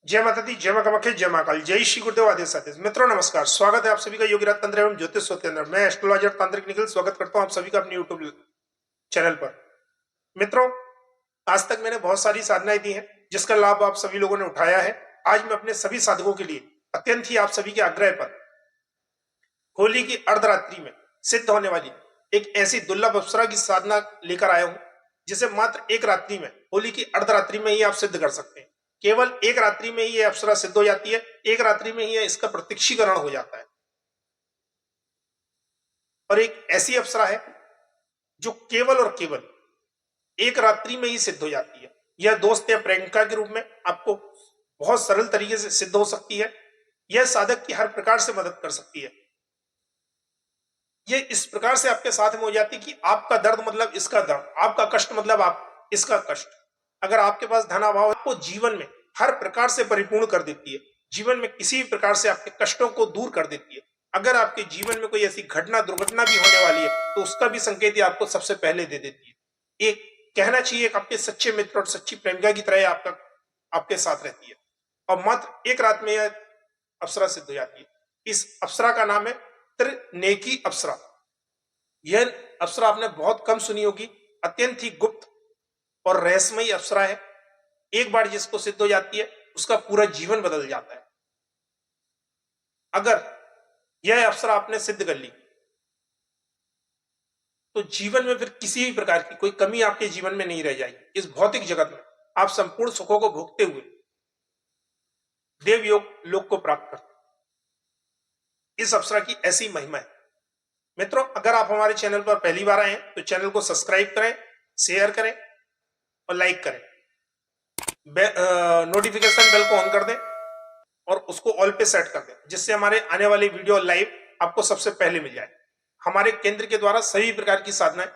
जय माता दी, जय मां कामाख्या, जय महाकाल, जय श्री गुरुदेव आदेश आदेश। मित्रों नमस्कार, स्वागत है आप सभी का योगीराज तंत्र एवं ज्योतिष शोध के अंदर। मैं एस्ट्रोलॉजर तांत्रिक निखिल स्वागत करता हूं आप सभी का अपने यूट्यूब चैनल पर। मित्रों, आज तक मैंने बहुत सारी साधनाएं दी हैं जिसका लाभ आप सभी लोगों ने उठाया है। आज मैं अपने सभी साधकों के लिए अत्यंत ही आप सभी के आग्रह पर होली की अर्धरात्रि में सिद्ध होने वाली एक ऐसी दुर्लभ अप्सरा की साधना लेकर आया हूं जिसे मात्र एक रात्रि में, होली की अर्धरात्रि में ही आप सिद्ध कर सकते हैं। केवल एक रात्रि में ही यह अप्सरा सिद्ध हो जाती है, एक रात्रि में ही इसका प्रत्यक्षीकरण हो जाता है। और एक ऐसी अप्सरा है जो केवल और केवल एक रात्रि में ही सिद्ध हो जाती है। यह दोस्त या प्रेमिका के रूप में आपको बहुत सरल तरीके से सिद्ध हो सकती है। यह साधक की हर प्रकार से मदद कर सकती है। यह इस प्रकार से आपके साथ में हो जाती है कि आपका दर्द मतलब इसका दर्द, आपका कष्ट मतलब आप इसका कष्ट। अगर आपके पास धनाभाव, आपको जीवन में हर प्रकार से परिपूर्ण कर देती है। जीवन में किसी भी प्रकार से आपके कष्टों को दूर कर देती है। अगर आपके जीवन में कोई ऐसी घटना, दुर्घटना भी होने वाली है तो उसका भी संकेत ये आपको सबसे पहले दे देती है। एक कहना चाहिए एक आपके सच्चे मित्र और सच्ची प्रेमिका की तरह आपके साथ रहती है। और मात्र एक रात में यह अप्सरा सिद्ध हो जाती है। इस अप्सरा का नाम है त्रिनेकी अप्सरा। यह अप्सरा आपने बहुत कम सुनी होगी। अत्यंत ही गुप्त और रहस्यमयी अप्सरा है। एक बार जिसको सिद्ध हो जाती है उसका पूरा जीवन बदल जाता है। अगर यह अप्सरा आपने सिद्ध कर ली तो जीवन में फिर किसी भी प्रकार की कोई कमी आपके जीवन में नहीं रह जाएगी। इस भौतिक जगत में आप संपूर्ण सुखों को भोगते हुए देव योग लोक को प्राप्त करते हैं। इस अप्सरा की ऐसी महिमा है। मित्रों, अगर आप हमारे चैनल पर पहली बार आए हैं तो चैनल को सब्सक्राइब करें, शेयर करें और लाइक करें। नोटिफिकेशन बेल को ऑन कर दें और उसको ऑल पे सेट कर दें, जिससे हमारे आने वाले वीडियो लाइव आपको सबसे पहले मिल जाए। हमारे केंद्र के द्वारा सभी प्रकार की साधनाएं,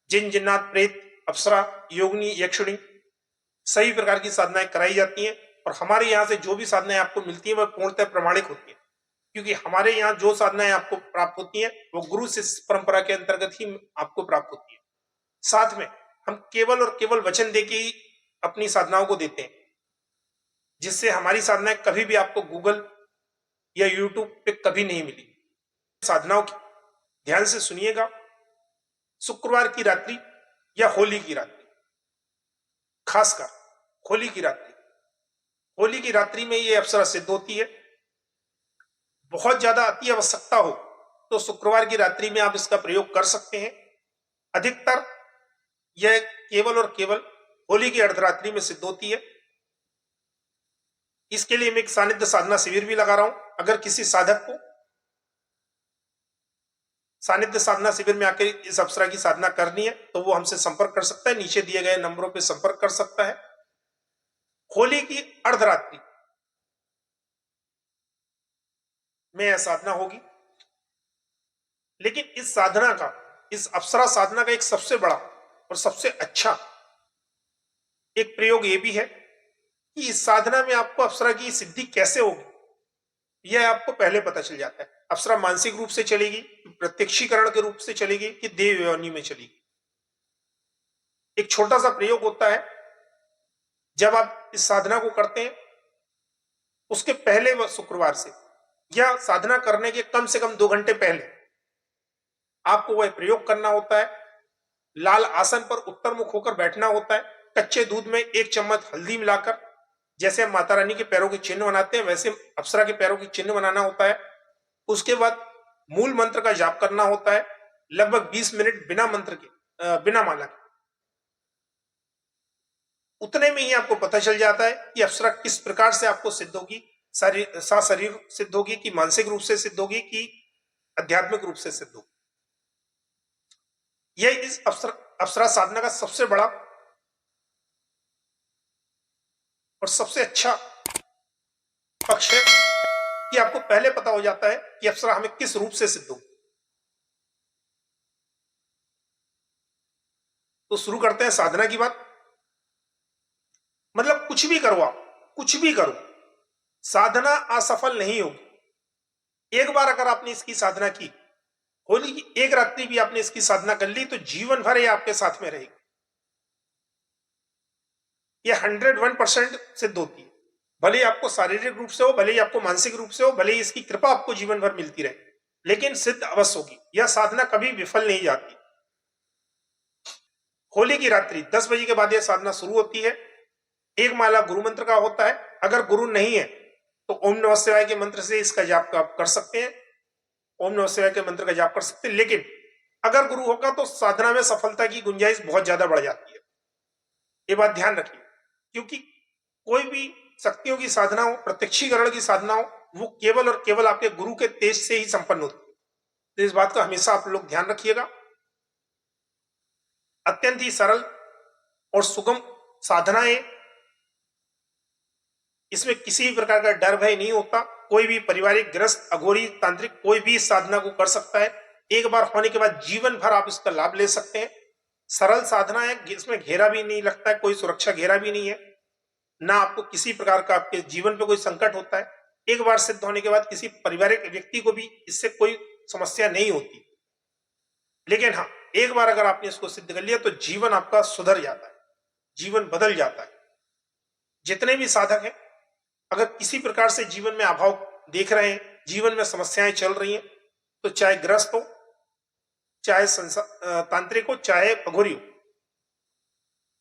जिन, जिन्नात, प्रेत, अप्सरा, योगिनी, यक्षिणी, सभी प्रकार की साधनाएं कराई जाती हैं। और हमारे यहाँ से जो भी साधनाएं आपको मिलती है वह पूर्णतः प्रमाणिक होती है, क्योंकि हमारे यहाँ जो साधनाएं आपको प्राप्त होती हैं वो गुरु शिष्य परंपरा के अंतर्गत ही आपको प्राप्त होती है। साथ में हम केवल और केवल वचन देके ही अपनी साधनाओं को देते हैं, जिससे हमारी साधनाएं कभी भी आपको गूगल या यूट्यूब पे कभी नहीं मिली। साधनाओं की ध्यान से सुनिएगा। शुक्रवार की रात्रि या होली की रात्रि, खासकर होली की रात्रि में यह अप्सरा सिद्ध होती है। बहुत ज्यादा अति आवश्यकता हो तो शुक्रवार की रात्रि में आप इसका प्रयोग कर सकते हैं। अधिकतर यह केवल और केवल होली की अर्धरात्रि में सिद्ध होती है। इसके लिए मैं एक सानिध्य साधना शिविर भी लगा रहा हूं। अगर किसी साधक को सानिध्य साधना शिविर में आकर इस अप्सरा की साधना करनी है तो वो हमसे संपर्क कर सकता है। नीचे दिए गए नंबरों पर संपर्क कर सकता है। होली की अर्धरात्रि में यह साधना होगी। लेकिन इस अप्सरा साधना का एक सबसे बड़ा और सबसे अच्छा एक प्रयोग यह भी है कि इस साधना में आपको अप्सरा की सिद्धि कैसे होगी यह आपको पहले पता चल जाता है। अप्सरा मानसिक रूप से चलेगी, प्रत्यक्षीकरण के रूप से चलेगी कि देव योनि में चलेगी। एक छोटा सा प्रयोग होता है। जब आप इस साधना को करते हैं उसके पहले शुक्रवार से या साधना करने के कम से कम 2 घंटे पहले आपको वह प्रयोग करना होता है। लाल आसन पर उत्तर मुख होकर बैठना होता है। कच्चे दूध में 1 चम्मच हल्दी मिलाकर, जैसे हम माता रानी के पैरों के चिन्ह बनाते हैं वैसे अप्सरा के पैरों के चिन्ह बनाना होता है। उसके बाद मूल मंत्र का जाप करना होता है लगभग 20 मिनट बिना मंत्र के, बिना माला के। उतने में ही आपको पता चल जाता है कि अप्सरा किस प्रकार से आपको सिद्ध होगी। शरीर सिद्ध होगी कि मानसिक रूप से सिद्ध होगी कि आध्यात्मिक रूप से सिद्ध होगी। यह इस अप्सरा साधना का सबसे बड़ा और सबसे अच्छा पक्ष है कि आपको पहले पता हो जाता है कि अप्सरा हमें किस रूप से सिद्ध होगी। तो शुरू करते हैं साधना की बात। मतलब कुछ भी करो, आप कुछ भी करो, साधना असफल नहीं होगी। एक बार अगर आपने इसकी साधना की, होली की एक रात्रि भी आपने इसकी साधना कर ली तो जीवन भर ये आपके साथ में रहेगी। यह 101% सिद्ध होती है। भले ही आपको शारीरिक रूप से हो, भले ही आपको मानसिक रूप से हो, भले ही इसकी कृपा आपको जीवन भर मिलती रहे, लेकिन सिद्ध अवश्य होगी। यह साधना कभी विफल नहीं जाती। होली की रात्रि 10 बजे के बाद यह साधना शुरू होती है। एक माला गुरु मंत्र का होता है। अगर गुरु नहीं है तो ओम नमः शिवाय के मंत्र से इसका जाप आप कर सकते हैं। ओम नमः शिवाय के मंत्र का जाप कर सकते हैं। लेकिन अगर गुरु होगा तो साधना में सफलता की गुंजाइश बहुत ज्यादा बढ़ जाती है। ये बात ध्यान रखिए, क्योंकि कोई भी शक्तियों की साधना हो, प्रत्यक्षीकरण की साधना हो, वो केवल और केवल आपके गुरु के तेज से ही संपन्न होती है। तो इस बात का हमेशा आप लोग ध्यान रखिएगा। अत्यंत ही सरल और सुगम साधनाएं, इसमें किसी भी प्रकार का डर भय नहीं होता। कोई भी पारिवारिक, ग्रस्त, अघोरी, तांत्रिक कोई भी इस साधना को कर सकता है। एक बार होने के बाद जीवन भर आप इसका लाभ ले सकते हैं। सरल साधना है, इसमें घेरा भी नहीं लगता है, कोई सुरक्षा घेरा भी नहीं है, ना आपको किसी प्रकार का आपके जीवन पे कोई संकट होता है। एक बार सिद्ध होने के बाद किसी पारिवारिक व्यक्ति को भी इससे कोई समस्या नहीं होती। लेकिन हाँ, एक बार अगर आपने इसको सिद्ध कर लिया तो जीवन आपका सुधर जाता है, जीवन बदल जाता है। जितने भी साधक हैं, अगर किसी प्रकार से जीवन में अभाव देख रहे हैं, जीवन में समस्याएं चल रही हैं, तो चाहे ग्रस्त हो, चाहे तांत्रिक हो, चाहे अघोरी हो,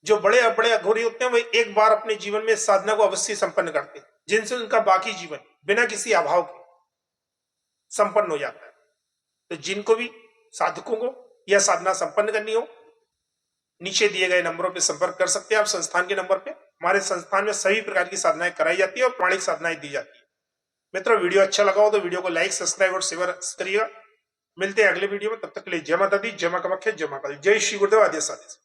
जो बड़े बड़े अघोरी होते हैं वे एक बार अपने जीवन में साधना को अवश्य संपन्न करते हैं, जिनसे उनका बाकी जीवन बिना किसी अभाव के संपन्न हो जाता है। तो जिनको भी साधकों को यह साधना संपन्न करनी हो, नीचे दिए गए नंबरों पर संपर्क कर सकते हैं आप संस्थान के नंबर पे। हमारे संस्थान में सभी प्रकार की साधनाएं कराई जाती है और प्रामाणिक साधनाएं दी जाती है। मित्रों, वीडियो अच्छा लगा हो तो वीडियो को लाइक, सब्सक्राइब और शेयर करिएगा। मिलते हैं अगले वीडियो में, तब तक के लिए जय माता दी, जय मां कामाख्या, जय मां काली, जय श्री गुरुदेव, आदि साधु।